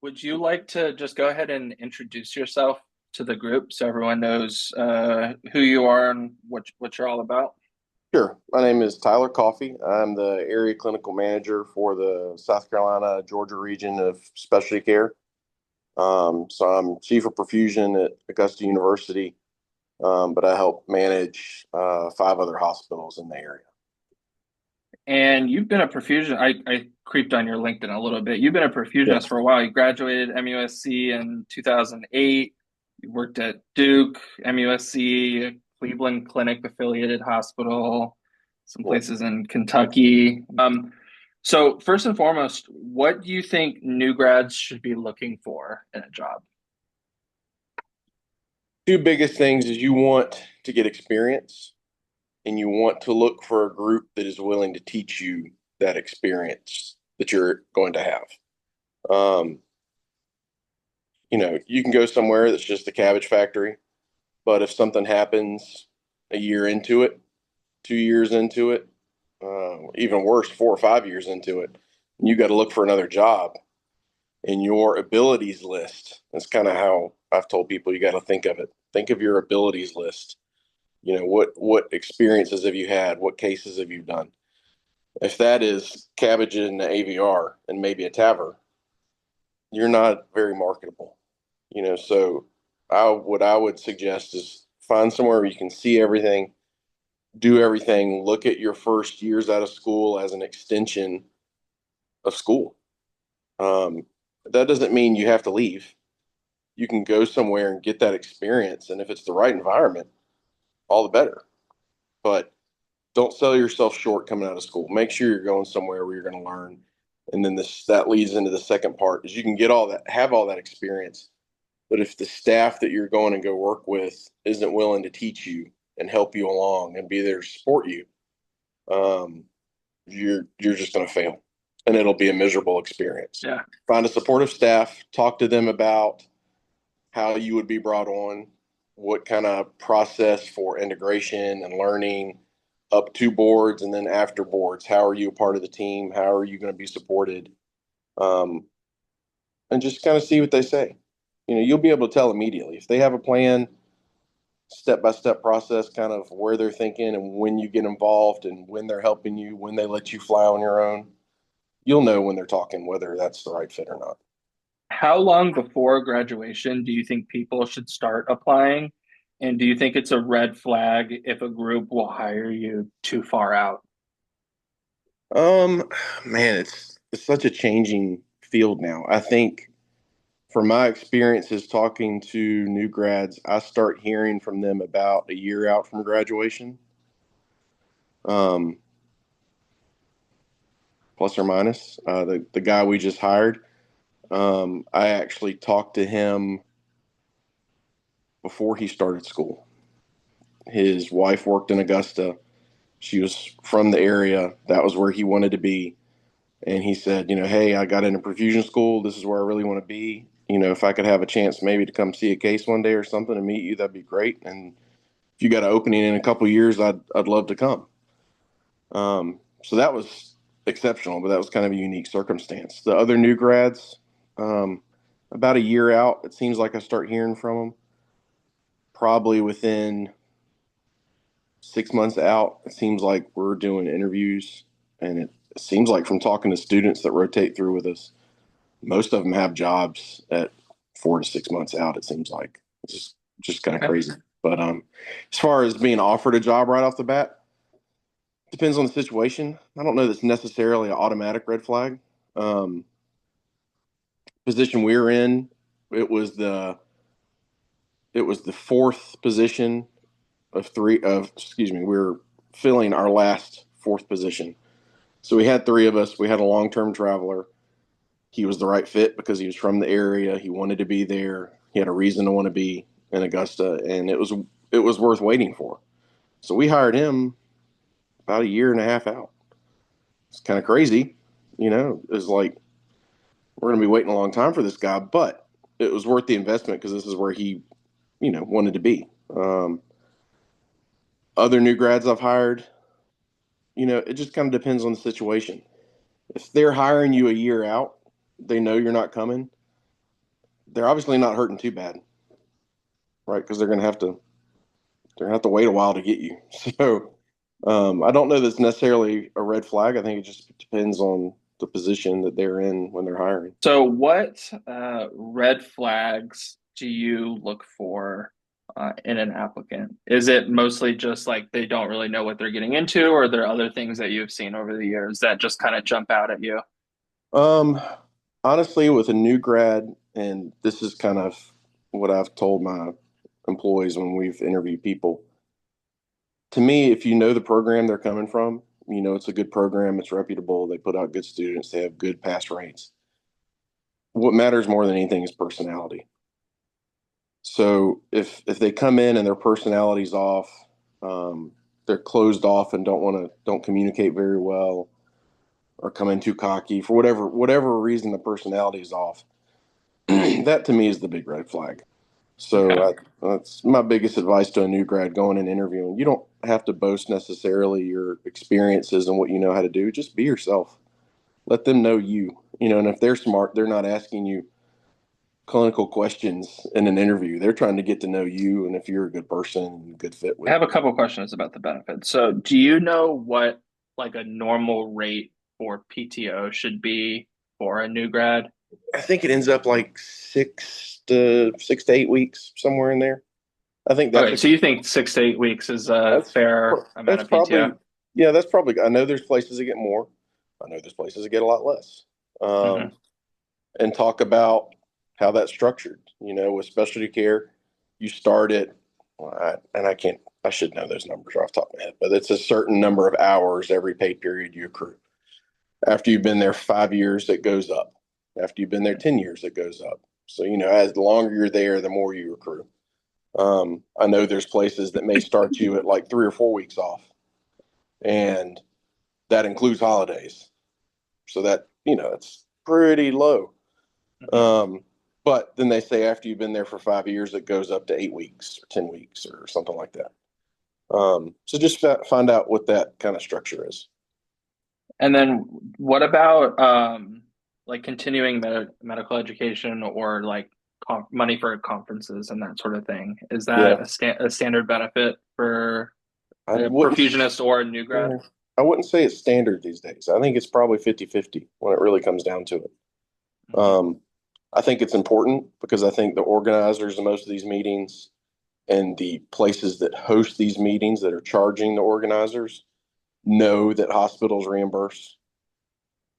Would you like to just go ahead and introduce yourself to the group so everyone knows who you are and what you're all about? Sure. My name is Tyler Coffey. I'm the area clinical manager for the South Carolina, Georgia region of specialty care. So I'm chief of perfusion at Augusta University, but I help manage five other hospitals in the area. And you've been a perfusion. I creeped on your LinkedIn a little bit. You've been a Yeah. perfusionist for a while. You graduated MUSC in 2008. You worked at Duke, MUSC, Cleveland Clinic affiliated hospital, some Yeah. places in Kentucky. So first and foremost, what do you think new grads should be looking for in a job? Two biggest things is you want to get experience and you want to look for a group that is willing to teach you that experience that you're going to have. Um, you can go somewhere that's just a cabbage factory. But if something happens a year into it, 2 years into it, even worse, 4 or 5 years into it, you got to look for another job. And your abilities list, that's kind of how I've told people you got to think of it. Think of your abilities list. What experiences have you had? What cases have you done? If that is cabbage in the AVR and maybe a TAVR, you're not very marketable. So what I would suggest is find somewhere where you can see everything, do everything, look at your first years out of school as an extension of school. Um, that doesn't mean you have to leave. You can go somewhere and get that experience. And if it's the right environment, all the better. But don't sell yourself short coming out of school. Make sure you're going somewhere where you're going to learn. And then that leads into the second part is you can get all that, have all that experience. But if the staff that you're going to go work with isn't willing to teach you and help you along and be there to support you, um, you're just going to fail, and it'll be a miserable experience. Yeah. Find a supportive staff. Talk to them about how you would be brought on, what kind of process for integration and learning up to boards and then after boards. How are you a part of the team? How are you going to be supported? Um, and just kind of see what they say. You'll be able to tell immediately if they have a plan, step by step process, kind of where they're thinking and when you get involved and when they're helping you, when they let you fly on your own. You'll know when they're talking whether that's the right fit or not. How long before graduation do you think people should start applying? And do you think it's a red flag if a group will hire you too far out? Um, Man, it's such a changing field now. I think from my experiences talking to new grads, I start hearing from them about a year out from graduation, um, plus or minus. The guy we just hired, I actually talked to him before he started school. His wife worked in Augusta. She was from the area. That was where he wanted to be. And he said, hey, I got into perfusion school. This is where I really want to be. If I could have a chance maybe to come see a case one day or something and meet you, that'd be great. And if you got an opening in a couple of years, I'd love to come. So that was exceptional, but that was kind of a unique circumstance. The other new grads, um, about a year out, it seems like I start hearing from them. Probably within 6 months out, it seems like we're doing interviews, and it seems like from talking to students that rotate through with us, most of them have jobs at 4 to 6 months out. It seems like it's just kind of Okay. crazy. But as far as being offered a job right off the bat, depends on the situation. I don't know that's necessarily an automatic red flag. Um, Position we were in, it was the it was the fourth position of three of excuse me. We were filling our last fourth position. So we had three of us. We had a long term traveler. He was the right fit because he was from the area. He wanted to be there. He had a reason to want to be in Augusta, and it was worth waiting for. So we hired him about a year and a half out. It's kind of crazy, It's like we're going to be waiting a long time for this guy, but it was worth the investment because this is where he, wanted to be. Other new grads I've hired, it just kind of depends on the situation. If they're hiring you a year out, they know you're not coming. they're obviously not hurting too bad, right? Because they're gonna have to wait a while to get you. So I don't know that's necessarily a red flag. I think it just depends on the position that they're in when they're hiring. So, what red flags do you look for in an applicant? Is it mostly just like they don't really know what they're getting into, or are there other things that you've seen over the years that just kind of jump out at you? Um, Honestly, with a new grad, and this is kind of what I've told my employees when we've interviewed people. To me, if you know the program they're coming from, you know it's a good program, it's reputable, they put out good students, they have good pass rates. What matters more than anything is personality. So if they come in and their personality's off, they're closed off and don't communicate very well, or come in too cocky for whatever reason the personality is off, that to me is the big red flag. So Okay. that's my biggest advice to a new grad going and interviewing. You don't have to boast necessarily your experiences and what you know how to do. Just be yourself. Let them know you. You know, and if they're smart, they're not asking you clinical questions in an interview. They're trying to get to know you and if you're a good person and good fit I with have a them. couple questions about the benefits. So, do you know what like a normal rate for PTO should be for a new grad? I think it ends up like 6 to 8 weeks, somewhere in there. I think that Okay, so you think 6 to 8 weeks is a that's fair amount that's of PTO? probably yeah, that's probably I know there's places that get more. I know there's places that get a lot less. Hmm. Um, and talk about how that's structured. You know, with specialty care, you start at, and I can't, I should know those numbers off the top of my head, but it's a certain number of hours every pay period you accrue. After you've been there 5 years, it goes up. After you've been there 10 years, it goes up. So, you know, as the longer you're there, the more you accrue. I know there's places that may start you at like 3 or 4 weeks off, and that includes holidays. So that, you know, it's pretty low. Hmm. Um, but then they say after you've been there for 5 years, it goes up to 8 weeks or 10 weeks or something like that. So just find out what that kind of structure is. And then what about like continuing medical education or like money for conferences and that sort of thing? Is Yeah, that a standard benefit for I a wouldn't, perfusionist or a new grad? yeah, I wouldn't say it's standard these days. I think it's probably 50-50 when it really comes down to it. Hmm. Um, I think it's important because I think the organizers of most of these meetings and the places that host these meetings that are charging the organizers know that hospitals reimburse,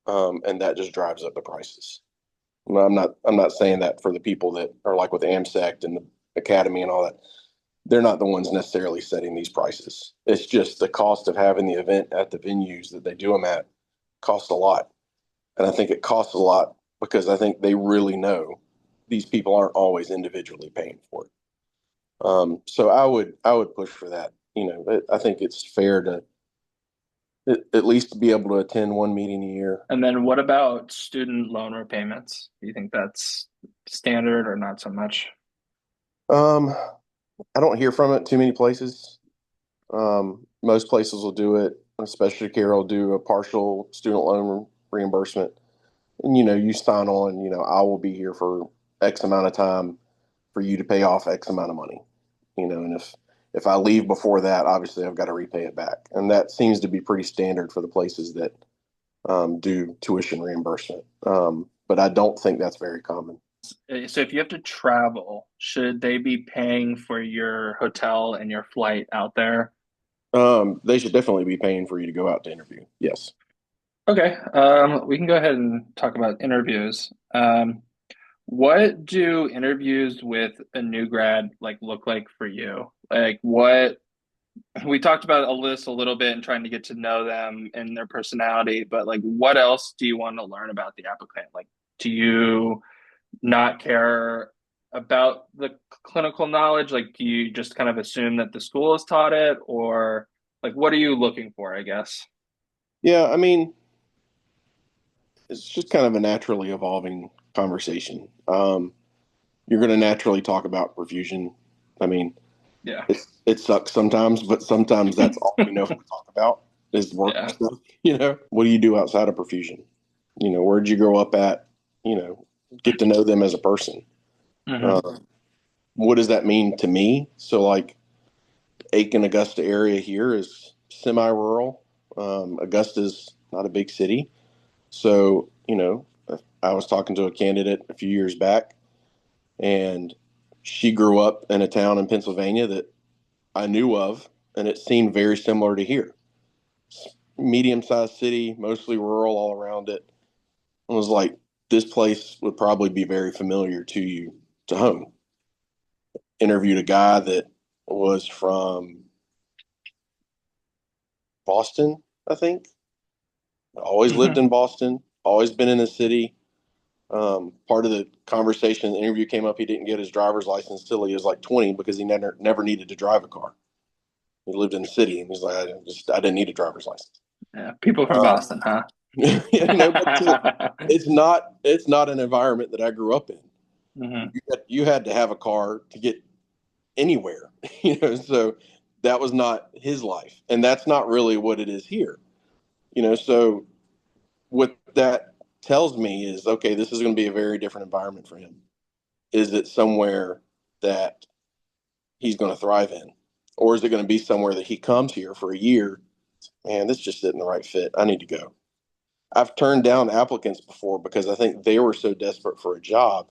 and that just drives up the prices. I'm not saying that for the people that are like with AMSECT and the academy and all that. They're not the ones necessarily setting these prices. It's just the cost of having the event at the venues that they do them at costs a lot. And I think it costs a lot because I think they really know these people aren't always individually paying for it. So I would push for that. You know, I think it's fair to at least be able to attend one meeting a year. And then what about student loan repayments? Do you think that's standard or not so much? Um, I don't hear from it too many places. Most places will do it, especially care will do a partial student loan reimbursement. And you know, you sign on, you know, I will be here for X amount of time for you to pay off X amount of money. You know, and if I leave before that, obviously I've got to repay it back. And that seems to be pretty standard for the places that do tuition reimbursement. But I don't think that's very common. So if you have to travel, should they be paying for your hotel and your flight out there? They should definitely be paying for you to go out to interview. Yes. Okay, we can go ahead and talk about interviews. What do interviews with a new grad like look like for you? Like what we talked about a little bit and trying to get to know them and their personality, but like what else do you want to learn about the applicant? Like, do you not care about the clinical knowledge? Like, do you just kind of assume that the school has taught it, or like what are you looking for, I guess? Yeah, I mean, it's just kind of a naturally evolving conversation. You're going to naturally talk about perfusion. I mean, Yeah. it sucks sometimes, but sometimes that's all we know how to talk about is work Yeah. stuff. You know, what do you do outside of perfusion? You know, where'd you grow up at? You know, get to know them as a person. Hmm. Uh, what does that mean to me? So, like, Aiken, Augusta area here is semi-rural. Augusta's not a big city. So, I was talking to a candidate a few years back, and she grew up in a town in Pennsylvania that I knew of, and it seemed very similar to here. Medium-sized city, mostly rural all around it. I was like, this place would probably be very familiar to you to home. Interviewed a guy that was from Boston, I think. Always lived Hmm. in Boston, always been in the city. Part of the conversation, the interview came up. He didn't get his driver's license till he was like 20 because he never needed to drive a car. He lived in the city, and he's like, I didn't need a driver's license. Yeah, people from Um, Boston, huh? but it's not an environment that I grew up in. Hmm. You had to have a car to get anywhere, So that was not his life, and that's not really what it is here, So what that tells me is, okay, this is going to be a very different environment for him. Is it somewhere that he's going to thrive in? Or is it going to be somewhere that he comes here for a year? Man, this just isn't the right fit. I need to go. I've turned down applicants before because I think they were so desperate for a job,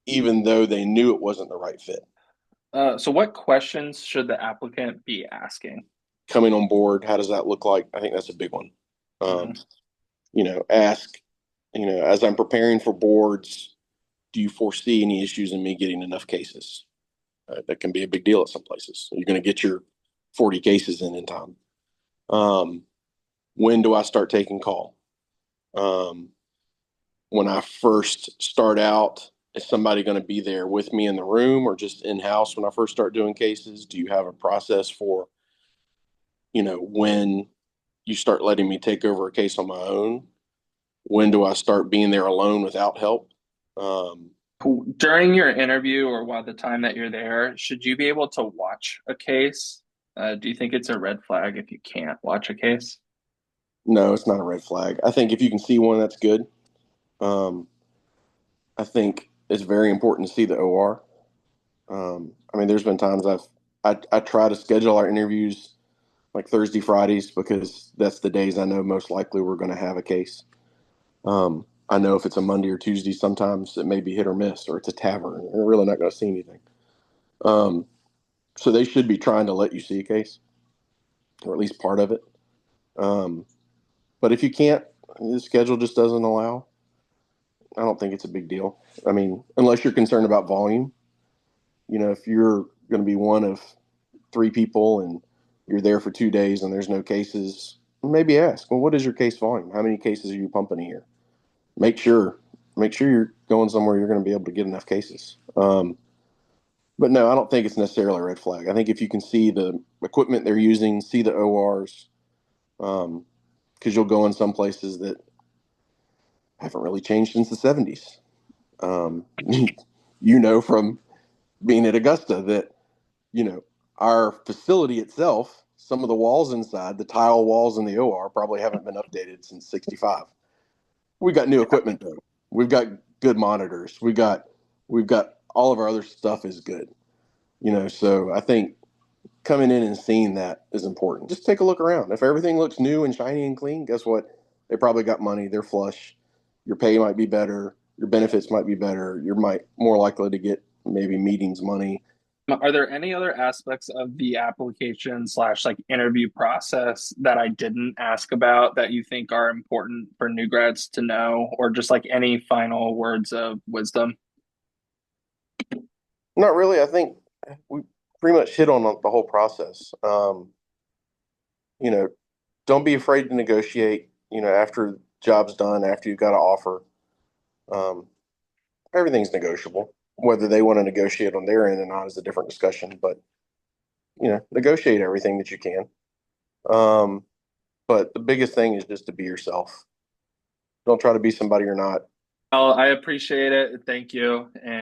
even though they knew it wasn't the right fit. So what questions should the applicant be asking? Coming on board, how does that look like? I think that's a big one. Um, Hmm. Ask, as I'm preparing for boards, do you foresee any issues in me getting enough cases? That can be a big deal at some places. You're going to get your 40 cases in time. Um, when do I start taking call? Um, when I first start out, is somebody going to be there with me in the room or just in house when I first start doing cases? Do you have a process for, when you start letting me take over a case on my own? When do I start being there alone without help? Um, During your interview or while the time that you're there, should you be able to watch a case? Do you think it's a red flag if you can't watch a case? no, it's not a red flag. I think if you can see one, that's good. Um, I think it's very important to see the OR. I mean, there's been times I try to schedule our interviews like Thursday, Fridays because that's the days I know most likely we're going to have a case. I know if it's a Monday or Tuesday, sometimes it may be hit or miss, or it's a tavern. You're really not going to see anything. Um, so they should be trying to let you see a case, or at least part of it. Um, but if you can't, the schedule just doesn't allow. I don't think it's a big deal. I mean, unless you're concerned about volume. If you're going to be one of three people and you're there for 2 days and there's no cases, maybe ask, well, what is your case volume? How many cases are you pumping a year? Make sure, make sure you're going somewhere you're going to be able to get enough cases. But no, I don't think it's necessarily a red flag. I think if you can see the equipment they're using, see the ORs, because you'll go in some places that haven't really changed since the 70s. Um, from being at Augusta that you know, our facility itself, some of the walls inside, the tile walls in the OR probably haven't been updated since 65. We've got new equipment though. We've got good monitors. We've got all of our other stuff is good. So I think coming in and seeing that is important. Just take a look around. If everything looks new and shiny and clean, guess what? They probably got money. They're flush. Your pay might be better. Your benefits might be better. You're might more likely to get maybe meetings money. Are there any other aspects of the application slash like interview process that I didn't ask about that you think are important for new grads to know, or just like any final words of wisdom? Not really. I think we pretty much hit on the whole process. You know, don't be afraid to negotiate. After job's done, after you've got an offer, um, everything's negotiable. Whether they want to negotiate on their end or not is a different discussion. But negotiate everything that you can. Um, but the biggest thing is just to be yourself. Don't try to be somebody you're not. Well, I appreciate it. Thank you. And